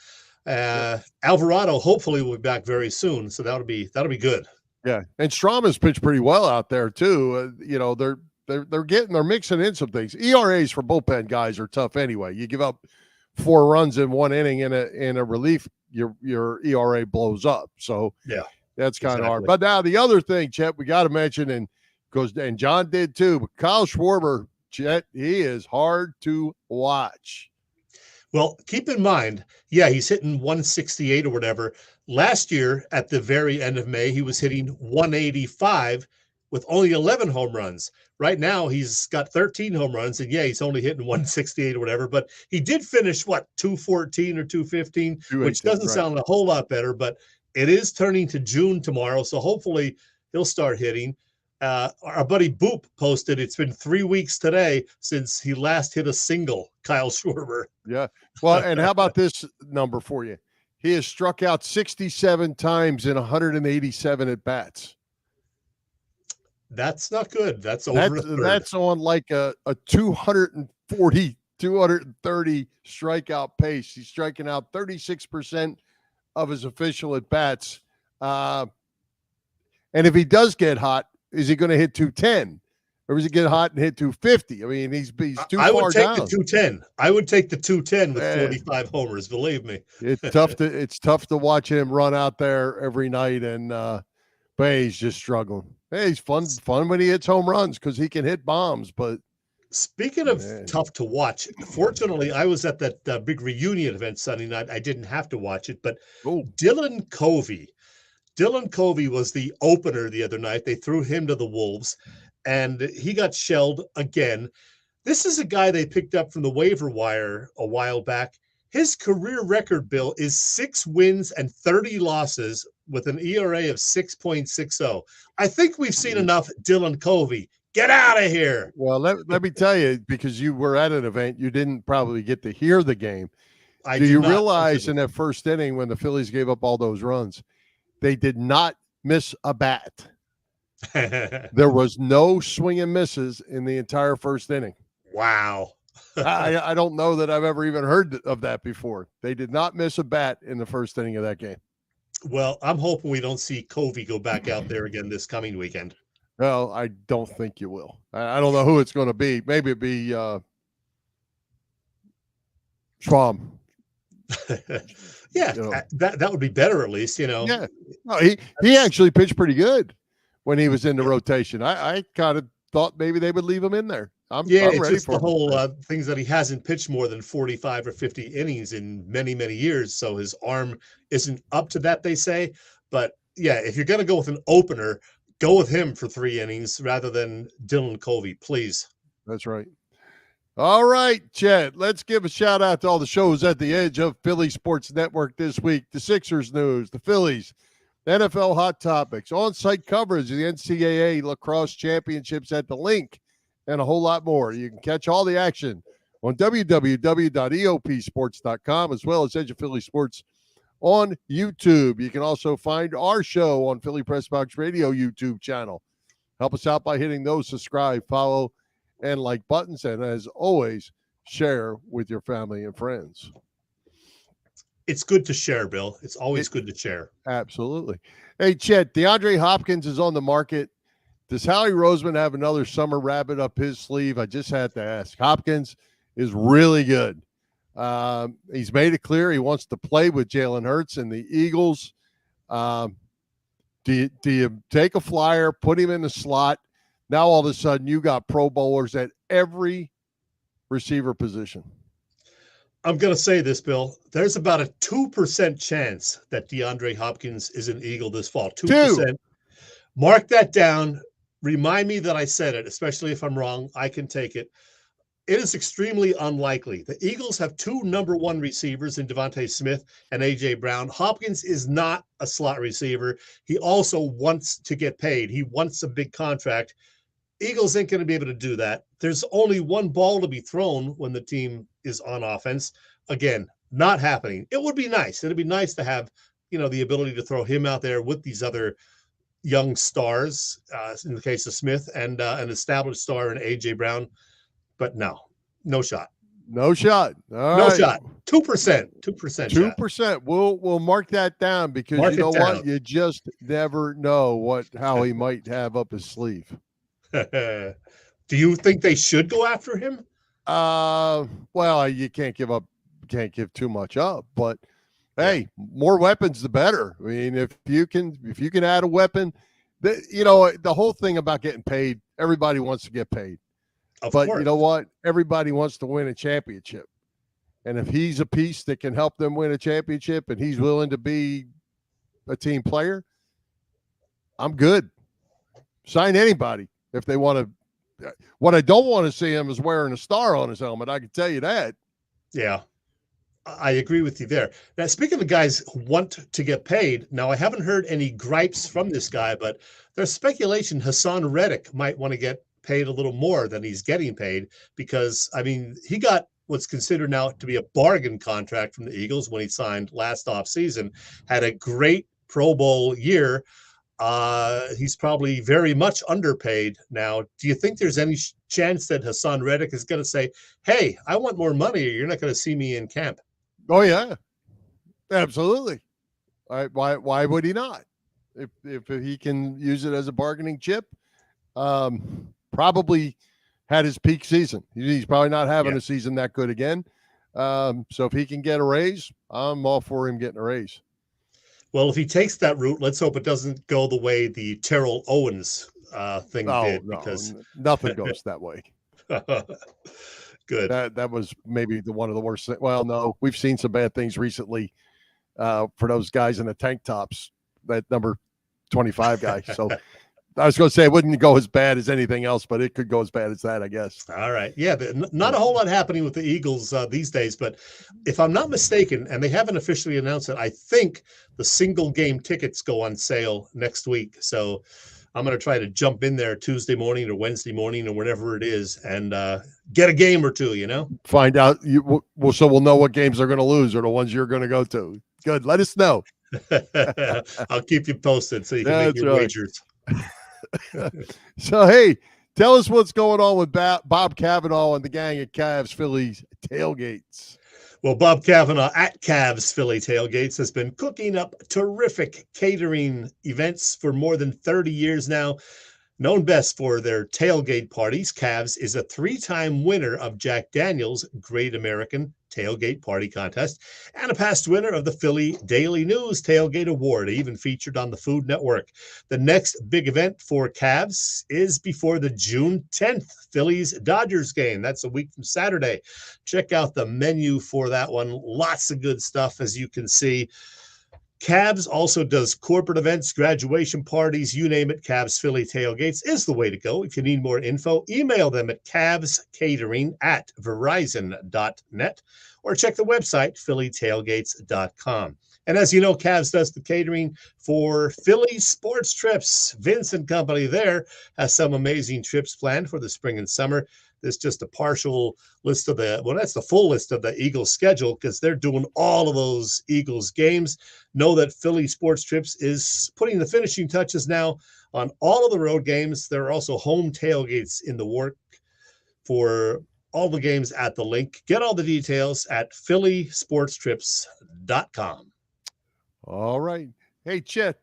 Alvarado hopefully will be back very soon, so that'll be good. Yeah, and Strom has pitched pretty well out there too. They're mixing in some things. ERAs for bullpen guys are tough anyway. You give up 4 runs in one inning in a relief, your ERA blows up. So yeah, that's kind of hard. But now the other thing, Chet, we got to mention, and John did too. But Kyle Schwarber, Chet, he is hard to watch. Well, keep in mind, he's hitting 168 or whatever. Last year, at the very end of May, he was hitting 185 with only 11 home runs. Right now, he's got 13 home runs, and he's only hitting 168 or whatever. But he did finish, 214 or 215, which doesn't sound a whole lot better, but it is turning to June tomorrow, so hopefully he'll start hitting. Our buddy Boop posted, it's been 3 weeks today since he last hit a single, Kyle Schwarber. Yeah. Well, and how about this number for you? He has struck out 67 times in 187 at-bats. That's not good. That's over a third. That's on like a 240, 230 strikeout pace. He's striking out 36% of his official at-bats. And if he does get hot, is he going to hit 210? Or does he get hot and hit 250? I mean, he's too far down. I would take the 210. I would take the 210 with 45 homers, believe me. It's tough to watch him run out there every night, and but he's just struggling. Hey, he's fun when he hits home runs because he can hit bombs. But speaking of tough to watch, fortunately, I was at that big reunion event Sunday night. I didn't have to watch it, but Dylan Covey was the opener the other night. They threw him to the Wolves, and he got shelled again. This is a guy they picked up from the waiver wire a while back. His career record, Bill, is 6 wins and 30 losses with an ERA of 6.60. I think we've seen enough Dylan Covey. Get out of here. Well, let me tell you, because you were at an event, you didn't probably get to hear the game. Do you realize in that first inning when the Phillies gave up all those runs, they did not miss a bat? There was no swing and misses in the entire first inning. Wow. I don't know that I've ever even heard of that before. They did not miss a bat in the first inning of that game. Well, I'm hoping we don't see Covey go back out there again this coming weekend. Well, I don't think you will. I don't know who it's going to be. Maybe it'd be Schwam. Yeah, You know. that would be better at least, you know. Yeah. No, he actually pitched pretty good when he was in the rotation. I kind of thought maybe they would leave him in there. I'm it's ready just for the him. whole things that he hasn't pitched more than 45 or 50 innings in many, many years. So his arm isn't up to that, they say. But yeah, if you're going to go with an opener, go with him for 3 innings rather than Dylan Covey, please. That's right. All right, Chet, let's give a shout out to all the shows at the edge of Philly Sports Network this week. The Sixers news, the Phillies, NFL hot topics, on-site coverage of the NCAA lacrosse championships at the Link, and a whole lot more. You can catch all the action on www.eopsports.com as well as Edge of Philly Sports on YouTube. You can also find our show on Philly Press Box Radio YouTube channel. Help us out by hitting those subscribe, follow, and like buttons. And as always, share with your family and friends. It's good to share, Bill. It's always good to share. Absolutely. Hey, Chet, DeAndre Hopkins is on the market. Does Howie Roseman have another summer rabbit up his sleeve? I just had to ask. Hopkins is really good. He's made it clear he wants to play with Jalen Hurts and the Eagles. Do you take a flyer, put him in the slot? Now all of a sudden you got Pro Bowlers at every receiver position. I'm going to say this, Bill. There's about a 2% chance that DeAndre Hopkins is an Eagle this fall. 2%. Mark that down. Remind me that I said it, especially if I'm wrong. I can take it. It is extremely unlikely. The Eagles have 2 number 1 receivers in Devontae Smith and A.J. Brown. Hopkins is not a slot receiver. He also wants to get paid. He wants a big contract. Eagles ain't going to be able to do that. There's only one ball to be thrown when the team is on offense. Again, not happening. It would be nice. It'd be nice to have, the ability to throw him out there with these other young stars, in the case of Smith, and an established star in A.J. Brown. But no shot. No shot. No shot. 2%. 2%. We'll mark that down because you know what? You just never know how he might have up his sleeve. Do you think they should go after him? Well, you can't give too much up, but hey, more weapons the better. I mean, if you can add a weapon, the whole thing about getting paid, everybody wants to get paid. Of but course. You know what? Everybody wants to win a championship. And if he's a piece that can help them win a championship and he's willing to be a team player, I'm good. Sign anybody if they want to. What I don't want to see him is wearing a star on his helmet. I can tell you that. Yeah, I agree with you there. Now, speaking of guys who want to get paid, now I haven't heard any gripes from this guy, but there's speculation Hassan Reddick might want to get paid a little more than he's getting paid because, he got what's considered now to be a bargain contract from the Eagles when he signed last offseason, had a great Pro Bowl year. He's probably very much underpaid now. Do you think there's any chance that Hassan Reddick is going to say, hey, I want more money or you're not going to see me in camp? Oh, yeah, absolutely. Why would he not? If he can use it as a bargaining chip, probably had his peak season. He's probably not having a season that good again. So if he can get a raise, I'm all for him getting a raise. Well, if he takes that route, let's hope it doesn't go the way the Terrell Owens thing did. Because nothing goes that way. Good. That was maybe one of the worst. Well, no, we've seen some bad things recently for those guys in the tank tops. That number 25 guy. So I was going to say it wouldn't go as bad as anything else, but it could go as bad as that, I guess. All right. Yeah, not a whole lot happening with the Eagles these days, but if I'm not mistaken, and they haven't officially announced it, I think the single game tickets go on sale next week. So I'm going to try to jump in there Tuesday morning or Wednesday morning or whenever it is and get a game or two, Find out. So we'll know what games they're going to lose or the ones you're going to go to. Good. Let us know. I'll keep you posted so you can make your wagers. So, hey, Tell us what's going on with Bob Cavanaugh and the gang at Cavs Phillies tailgates. Well, Bob Cavanaugh at Cavs Philly Tailgates has been cooking up terrific catering events for more than 30 years now. Known best for their tailgate parties, Cavs is a 3-time winner of Jack Daniel's Great American Tailgate Party Contest and a past winner of the Philly Daily News Tailgate Award, even featured on the Food Network. The next big event for Cavs is before the June 10th Phillies-Dodgers game. That's a week from Saturday. Check out the menu for that one. Lots of good stuff, as you can see. Cavs also does corporate events, graduation parties, you name it. Cavs Philly Tailgates is the way to go. If you need more info, email them at cavscatering@verizon.net or check the website, phillytailgates.com. And as you know, Cavs does the catering for Philly sports trips. Vince and company there has some amazing trips planned for the spring and summer. There's just a partial list of that's the full list of the Eagles schedule because they're doing all of those Eagles games. Know that Philly Sports Trips is putting the finishing touches now on all of the road games. There are also home tailgates in the work for all the games at the link. Get all the details at phillysportstrips.com. All right. Hey, Chet,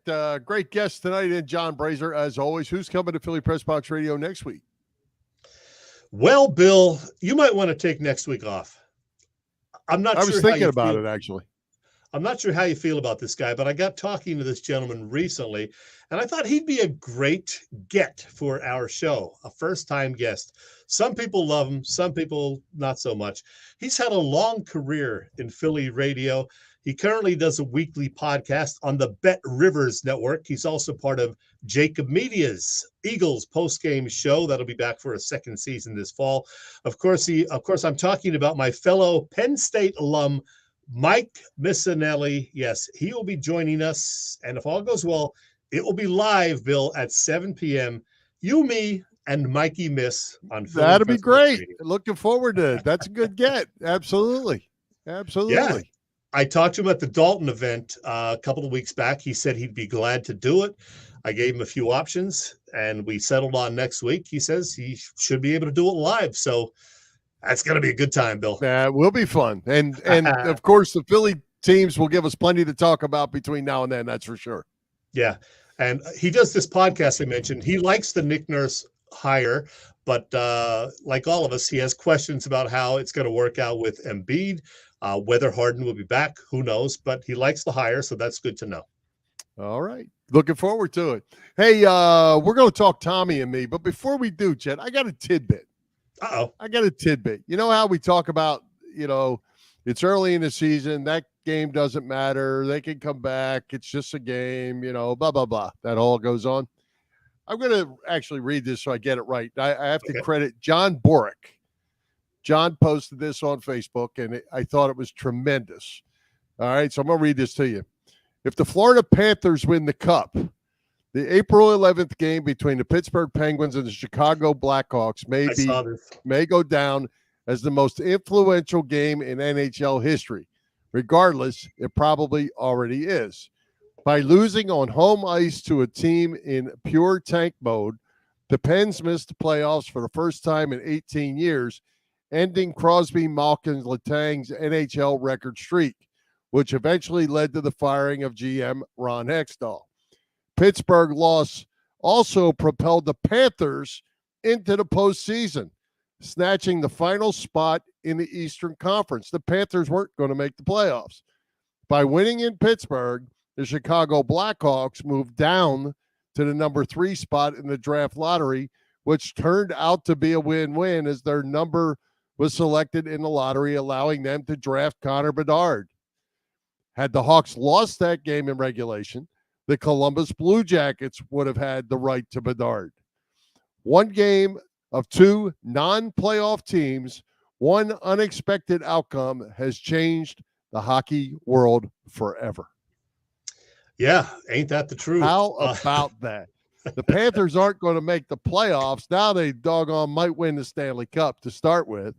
great guest tonight in John Brazer, as always. Who's coming to Philly Press Box Radio next week? Well, Bill, you might want to take next week off. I was thinking about it, actually. I'm not sure how you feel about this guy, but I got talking to this gentleman recently, and I thought he'd be a great get for our show, a first-time guest. Some people love him, some people not so much. He's had a long career in Philly radio. He currently does a weekly podcast on the Bet Rivers Network. He's also part of Jacob Media's Eagles postgame show. That'll be back for a second season this fall. Of course, I'm talking about my fellow Penn State alum, Mike Missanelli. Yes, he will be joining us. And if all goes well, it will be live, Bill, at 7 p.m. You, me, and Mikey Miss on Philly. That'll be great. Radio. Looking forward to it. That's a good get. Absolutely. Yeah. I talked to him at the Dalton event a couple of weeks back. He said he'd be glad to do it. I gave him a few options, and we settled on next week. He says he should be able to do it live. So that's going to be a good time, Bill. That will be fun. And of course, the Philly teams will give us plenty to talk about between now and then. That's for sure. Yeah. And he does this podcast I mentioned. He likes the Nick Nurse hire, but like all of us, he has questions about how it's going to work out with Embiid. Whether Harden will be back, who knows? But he likes the hire, so that's good to know. All right. Looking forward to it. Hey, we're going to talk Tommy and me, but before we do, Chet, I got a tidbit. I got a tidbit. You know how we talk about, it's early in the season. That game doesn't matter. They can come back. It's just a game, blah, blah, blah. That all goes on. I'm going to actually read this so I get it right. I have to credit John Borick. John posted this on Facebook, and I thought it was tremendous. All right, so I'm going to read this to you. If the Florida Panthers win the Cup, the April 11th game between the Pittsburgh Penguins and the Chicago Blackhawks may go down as the most influential game in NHL history. Regardless, it probably already is. By losing on home ice to a team in pure tank mode, the Pens missed the playoffs for the first time in 18 years, ending Crosby, Malkin, Letang's NHL record streak, which eventually led to the firing of GM Ron Hextall. Pittsburgh loss also propelled the Panthers into the postseason, snatching the final spot in the Eastern Conference. The Panthers weren't going to make the playoffs. By winning in Pittsburgh, the Chicago Blackhawks moved down to the number 3 spot in the draft lottery, which turned out to be a win-win as their number was selected in the lottery, allowing them to draft Connor Bedard. Had the Hawks lost that game in regulation, the Columbus Blue Jackets would have had the right to Bedard. One game of 2 non-playoff teams, one unexpected outcome has changed the hockey world forever. Yeah, ain't that the truth? How about that? The Panthers aren't going to make the playoffs. Now they doggone might win the Stanley Cup to start with.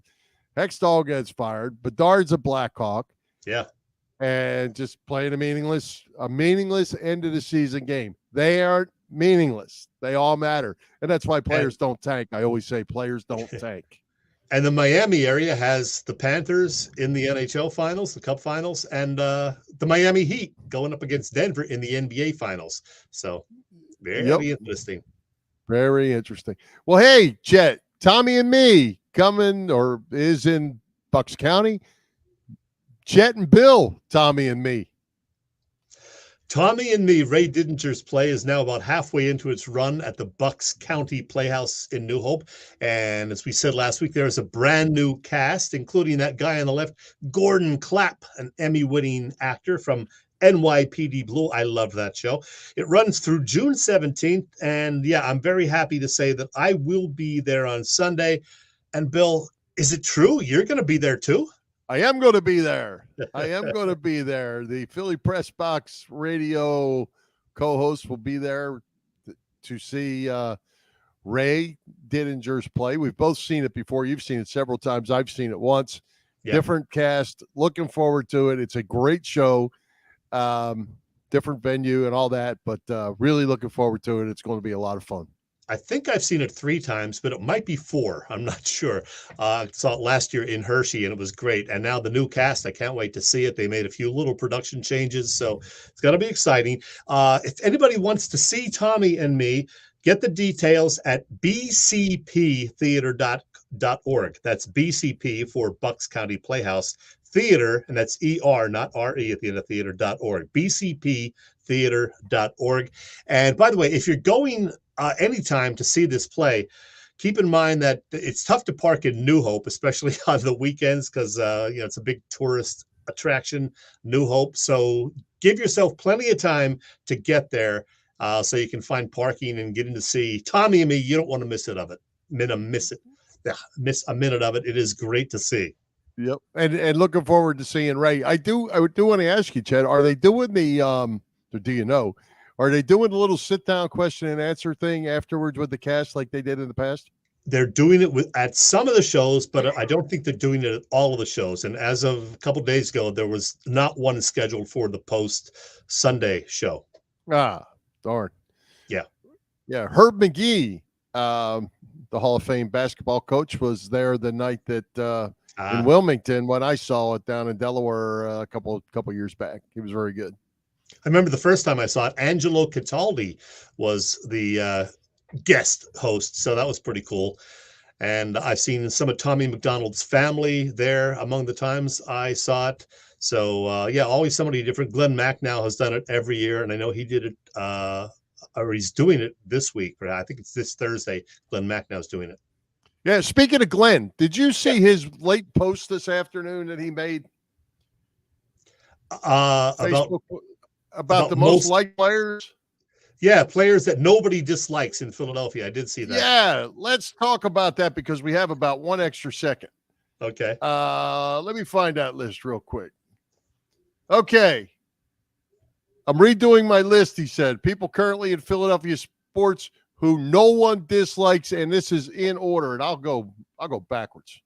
Hextall gets fired. Bedard's a Blackhawk. Yeah. And just playing a meaningless end of the season game. They aren't meaningless. They all matter. And that's why players don't tank. I always say players don't tank. And the Miami area has the Panthers in the NHL finals, the Cup finals, and the Miami Heat going up against Denver in the NBA finals. So very interesting. Very interesting. Well, hey, Chet, Tommy and me is in Bucks County. Chet and Bill, Tommy and me. Tommy and Me, Ray Didinger's play is now about halfway into its run at the Bucks County Playhouse in New Hope. And as we said last week, there is a brand new cast, including that guy on the left, Gordon Clapp, an Emmy-winning actor from NYPD Blue. I love that show. It runs through June 17th. And yeah, I'm very happy to say that I will be there on Sunday. And Bill, is it true you're going to be there too? I am going to be there. The Philly Press Box Radio co-host will be there to see Ray Didinger's play. We've both seen it before. You've seen it several times. I've seen it once. Yeah. Different cast. Looking forward to it. It's a great show. Different venue and all that, but really looking forward to it. It's going to be a lot of fun. I think I've seen it 3 times, but it might be 4. I'm not sure. I saw it last year in Hershey, and it was great. And now the new cast, I can't wait to see it. They made a few little production changes, so it's going to be exciting. If anybody wants to see Tommy and me, get the details at bcptheater.org. That's BCP for Bucks County Playhouse Theater, and that's ER, not RE at the end of theater.org. bcptheater.org. And by the way, if you're going anytime to see this play, keep in mind that it's tough to park in New Hope, especially on the weekends, because it's a big tourist attraction, New Hope. So give yourself plenty of time to get there, so you can find parking and get in to see Tommy and Me. You don't want to miss a minute of it. It is great to see. Yep, and looking forward to seeing Ray. I do want to ask you, Chet, are they doing the or do you know? Are they doing the little sit-down question and answer thing afterwards with the cast like they did in the past? They're doing it at some of the shows, but I don't think they're doing it at all of the shows. And as of a couple of days ago, there was not one scheduled for the post-Sunday show. Ah, darn. Yeah. Yeah, Herb McGee, the Hall of Fame basketball coach, was there the night that in Wilmington when I saw it down in Delaware a couple years back. He was very good. I remember the first time I saw it, Angelo Cataldi was the guest host, so that was pretty cool. And I've seen some of Tommy McDonald's family there among the times I saw it. So, always somebody different. Glenn Macnow has done it every year, and I know he did it, or he's doing it this week. I think it's this Thursday. Glenn Macnow's doing it. Yeah, speaking of Glenn, did you see his late post this afternoon that he made? About the most liked players? Yeah, players that nobody dislikes in Philadelphia. I did see that. Yeah, let's talk about that because we have about 1 extra second. Okay. Let me find that list real quick. Okay. I'm redoing my list, he said. People currently in Philadelphia sports who no one dislikes, and this is in order, and I'll go backwards.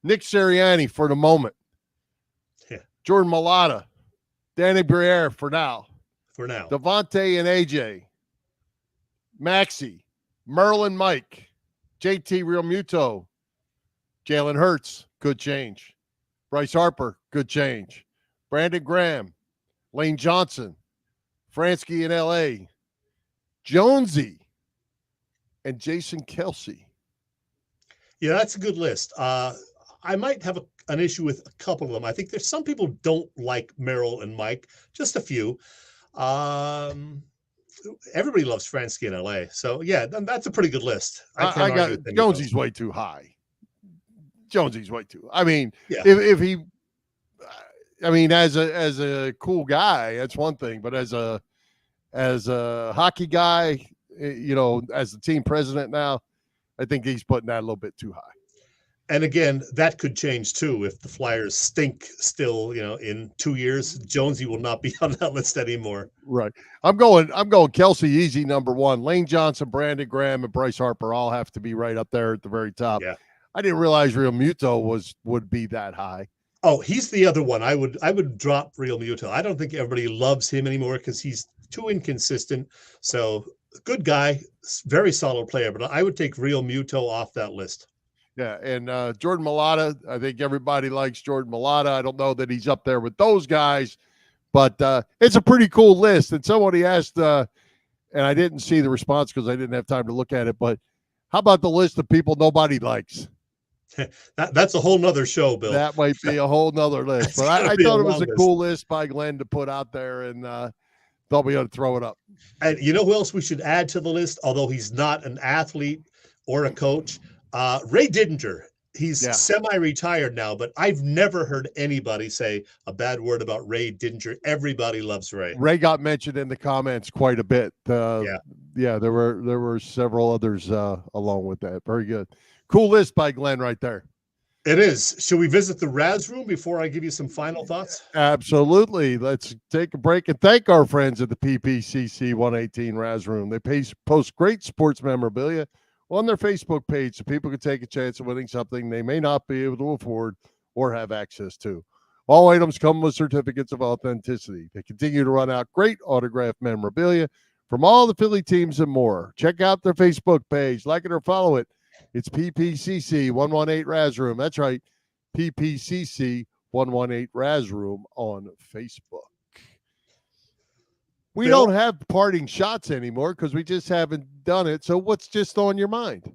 Nick Sirianni for the moment. Yeah. Jordan Mailata. Danny Brazer for now. Devontae and AJ. Maxey. Merlin Mike. JT Realmuto. Jalen Hurts. Good change. Bryce Harper. Good change. Brandon Graham. Lane Johnson. Fransky in LA. Jonesy. And Jason Kelsey. Yeah, that's a good list. I might have an issue with a couple of them. I think there's some people don't like Merrill and Mike, just a few. Everybody loves Fransky in LA. So, yeah, that's a pretty good list. I got Jonesy's way too high. Jonesy's way too. I mean, if he, as a cool guy, that's one thing. But as a hockey guy, as the team president now, I think he's putting that a little bit too high. And again, that could change too if the Flyers stink still. In 2 years, Jonesy will not be on that list anymore. Right. I'm going Kelsey easy number 1. Lane Johnson, Brandon Graham, and Bryce Harper all have to be right up there at the very top. Yeah. I didn't realize Realmuto would be that high. Oh, he's the other one. I would drop Realmuto. I don't think everybody loves him anymore because he's too inconsistent. So Good guy, very solid player, but I would take Real Muto off that list. Yeah, and Jordan Mailata, I think everybody likes Jordan Mailata. I don't know that he's up there with those guys, but it's a pretty cool list. And somebody asked, and I didn't see the response because I didn't have time to look at it, but how about the list of people nobody likes? That's a whole nother show, Bill. That might be a whole nother list. But I thought it was a cool list by Glenn to put out there, and they'll be able to throw it up. And you know who else we should add to the list, although he's not an athlete or a coach? Ray Didinger. He's semi-retired now, but I've never heard anybody say a bad word about Ray Didinger. Everybody loves Ray. Ray got mentioned in the comments quite a bit. There were several others along with that. Very good. Cool list by Glenn right there. It is. Should we visit the Raz room before I give you some final thoughts? Absolutely. Let's take a break and thank our friends at the PPCC 118 Raz room. They post great sports memorabilia on their Facebook page so people can take a chance of winning something they may not be able to afford or have access to. All items come with certificates of authenticity. They continue to run out great autographed memorabilia from all the Philly teams and more. Check out their Facebook page, like it or follow it. It's PPCC 118 Raz Room. That's right, PPCC 118 Raz Room on Facebook. We don't have parting shots anymore because we just haven't done it. So what's just on your mind?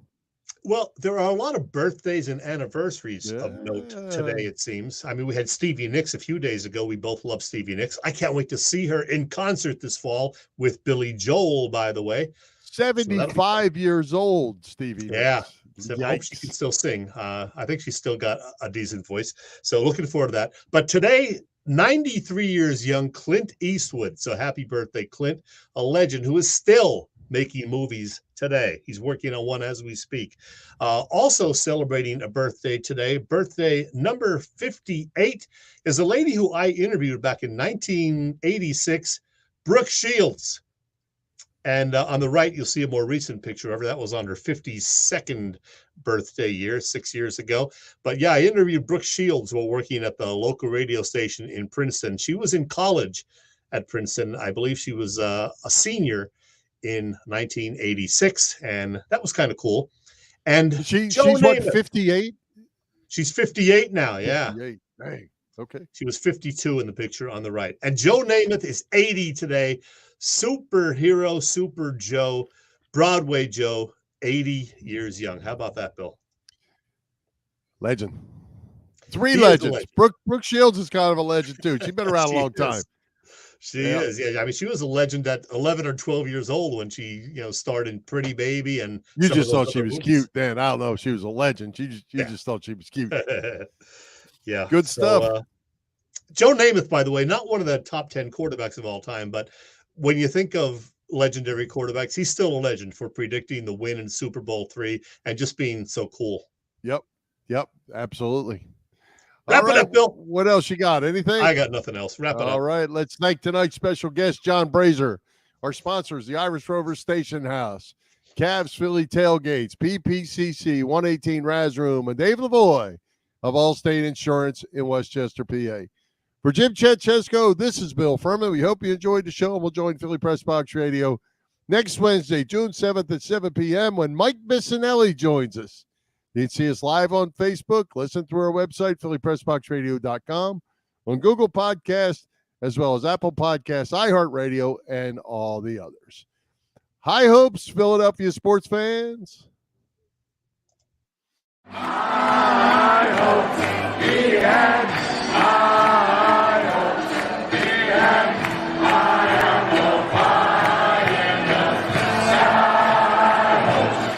Well, there are a lot of birthdays and anniversaries of note today, it seems. I mean, we had Stevie Nicks a few days ago. We both love Stevie Nicks. I can't wait to see her in concert this fall with Billy Joel, by the way. 75 years old, Stevie Nicks. Yeah. So I hope she can still sing. I think she's still got a decent voice. So looking forward to that. But today, 93 years young, Clint Eastwood. So happy birthday, Clint, a legend who is still making movies today. He's working on one as we speak. Also celebrating a birthday today, birthday number 58, is a lady who I interviewed back in 1986, Brooke Shields. And on the right, you'll see a more recent picture of her. That was on her 52nd birthday year, 6 years ago. But yeah, I interviewed Brooke Shields while working at the local radio station in Princeton. She was in college at Princeton. I believe she was a senior in 1986, and that was kind of cool. And she's what, 58? She's 58 now, yeah. 58. Dang. Okay. She was 52 in the picture on the right. And Joe Namath is 80 today. Superhero, Super Joe, Broadway Joe, 80 years young. How about that, Bill? Legend. Three legends. Legend. Brooke Shields is kind of a legend, too. She's been around a long time. She is. Yeah. I mean, she was a legend at 11 or 12 years old when she, starred in Pretty Baby. And you just thought she was cute then. I don't know if she was a legend. You just thought she was cute. Yeah. Good stuff. Joe Namath, by the way, not one of the top 10 quarterbacks of all time, but when you think of legendary quarterbacks, he's still a legend for predicting the win in Super Bowl III and just being so cool. Yep. Absolutely. Wrap it up, Bill. What else you got? Anything? I got nothing else. Wrap it up. All right. Let's thank tonight's special guest, John Brazer. Our sponsors, the Irish Rover Station House, Cavs Philly Tailgates, PPCC 118 Raz Room, and Dave Lavoie of Allstate Insurance in Westchester, PA. For Jim Chet Chesko, this is Bill Furman. We hope you enjoyed the show, and we'll join Philly Press Box Radio next Wednesday, June 7th at 7 p.m. when Mike Missinelli joins us. You can see us live on Facebook, listen through our website, phillypressboxradio.com, on Google Podcasts, as well as Apple Podcasts, iHeartRadio, and all the others. High hopes, Philadelphia sports fans.